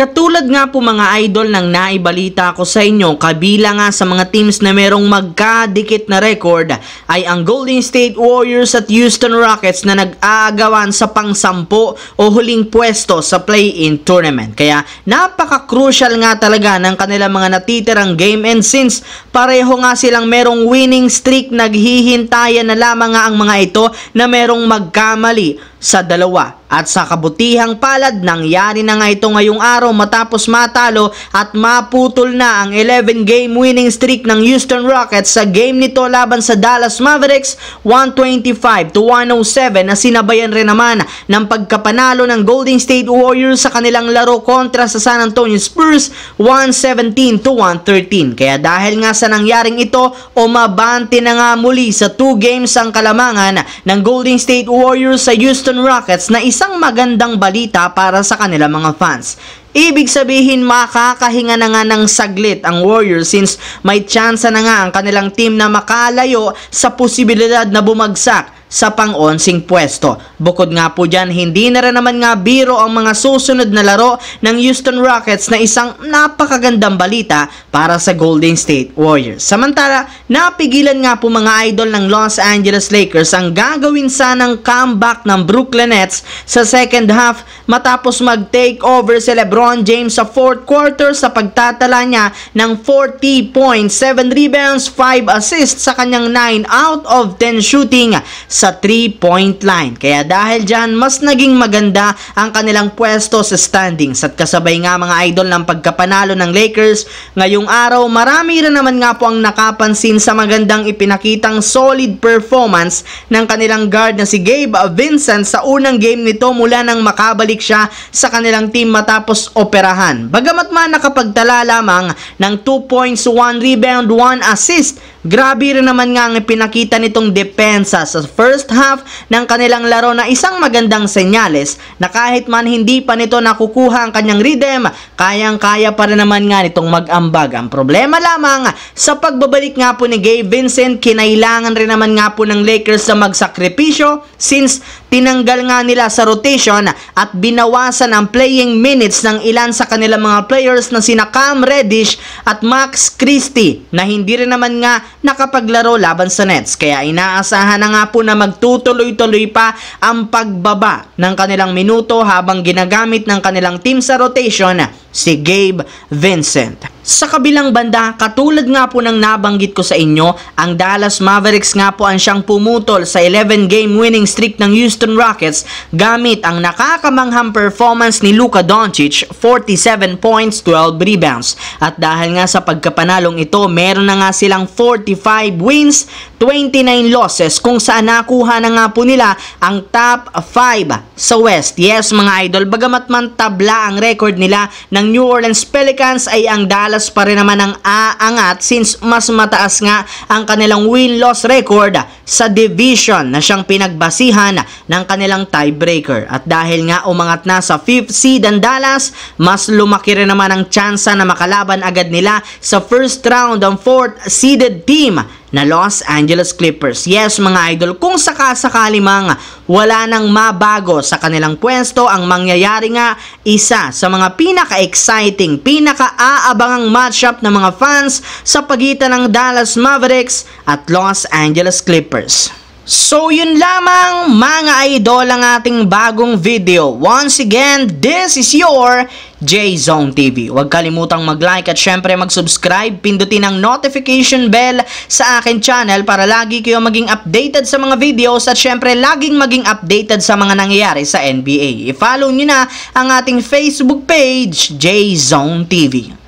Katulad nga po mga idol ng naibalita ko sa inyo, kabila nga sa mga teams na merong magkadikit na record ay ang Golden State Warriors at Houston Rockets na nag-aagawan sa pang-10 o huling pwesto sa play-in tournament. Kaya napaka-crucial nga talaga ng kanilang mga natitirang game, and since pareho nga silang merong winning streak, naghihintayan na lamang nga ang mga ito na merong magkamali sa dalawa. At sa kabutihang palad, nangyari na nga ito ngayong araw matapos matalo at maputol na ang 11-game winning streak ng Houston Rockets sa game nito laban sa Dallas Mavericks, 125-107, na sinabayan rin naman ng pagkapanalo ng Golden State Warriors sa kanilang laro kontra sa San Antonio Spurs, 117-113. Kaya dahil nga sa nangyaring ito, umabante na nga muli sa 2 games ang kalamangan ng Golden State Warriors sa Houston Rockets, na isang magandang balita para sa kanilang mga fans. Ibig sabihin, makakahinga na nga ng saglit ang Warriors since may tsansa na nga ang kanilang team na makalayo sa posibilidad na bumagsak sa pang-11 pwesto. Bukod nga po dyan, hindi na rin naman nga biro ang mga susunod na laro ng Houston Rockets, na isang napakagandang balita para sa Golden State Warriors. Samantala, napigilan nga po mga idol ng Los Angeles Lakers ang gagawin sanang comeback ng Brooklyn Nets sa second half matapos mag-take over si LeBron James sa fourth quarter sa pagtatala niya ng 40 points, 7 rebounds, 5 assists sa kanyang 9 out of 10 shooting sa 3-point line. Kaya dahil dyan, mas naging maganda ang kanilang pwesto sa standings, at kasabay nga mga idol ng pagkapanalo ng Lakers ngayong araw, marami rin naman nga po ang nakapansin sa magandang ipinakitang solid performance ng kanilang guard na si Gabe Vincent sa unang game nito mula nang makabalik siya sa kanilang team matapos operahan. Bagamat man nakapagtala lamang ng 2 points, 1 rebound, 1 assist, grabe rin naman nga ang ipinakita nitong depensa sa first half ng kanilang laro, na isang magandang senyales na kahit man hindi pa nito nakukuha ang kanyang rhythm, kayang-kaya pa rin naman nga nitong mag-ambag. Ang problema lamang sa pagbabalik nga po ni Gabe Vincent, kinailangan rin naman nga po ng Lakers na magsakripisyo since tinanggal nga nila sa rotation at binawasan ang playing minutes ng ilan sa kanilang mga players na sina Cam Reddish at Max Christie, na hindi rin naman nga nakapaglaro laban sa Nets. Kaya inaasahan na nga po na magtutuloy-tuloy pa ang pagbaba ng kanilang minuto habang ginagamit ng kanilang team sa rotation si Gabe Vincent. Sa kabilang banda, katulad nga po ng nabanggit ko sa inyo, ang Dallas Mavericks nga po ang siyang pumutol sa 11-game winning streak ng Houston Rockets gamit ang nakakamanghang performance ni Luka Doncic, 47 points, 12 rebounds. At dahil nga sa pagkapanalong ito, meron na nga silang 45 wins, 29 losses, kung saan nakuha na nga po nila ang top 5 sa West. Yes mga idol, bagamat man tabla ang record nila ng New Orleans Pelicans, ay ang Dallas pa rin naman ang aangat since mas mataas nga ang kanilang win-loss record sa division na siyang pinagbasihan ng kanilang tiebreaker. At dahil nga umangat na sa 5th seed ang Dallas, mas lumaki rin naman ang tsansa na makalaban agad nila sa first round ang 4th seeded team na Los Angeles Clippers. Yes mga idol, kung sakasakali mang wala nang mabago sa kanilang pwesto, ang mangyayari nga isa sa mga pinaka-exciting, pinaka-aabangang matchup ng mga fans sa pagitan ng Dallas Mavericks at Los Angeles Clippers. So yun lamang mga idol ang ating bagong video. Once again, this is your J-Zone TV. Huwag kalimutang mag-like at syempre mag-subscribe. Pindutin ang notification bell sa akin channel para lagi kayo maging updated sa mga videos at syempre laging maging updated sa mga nangyayari sa NBA. I-follow nyo na ang ating Facebook page, J-Zone TV.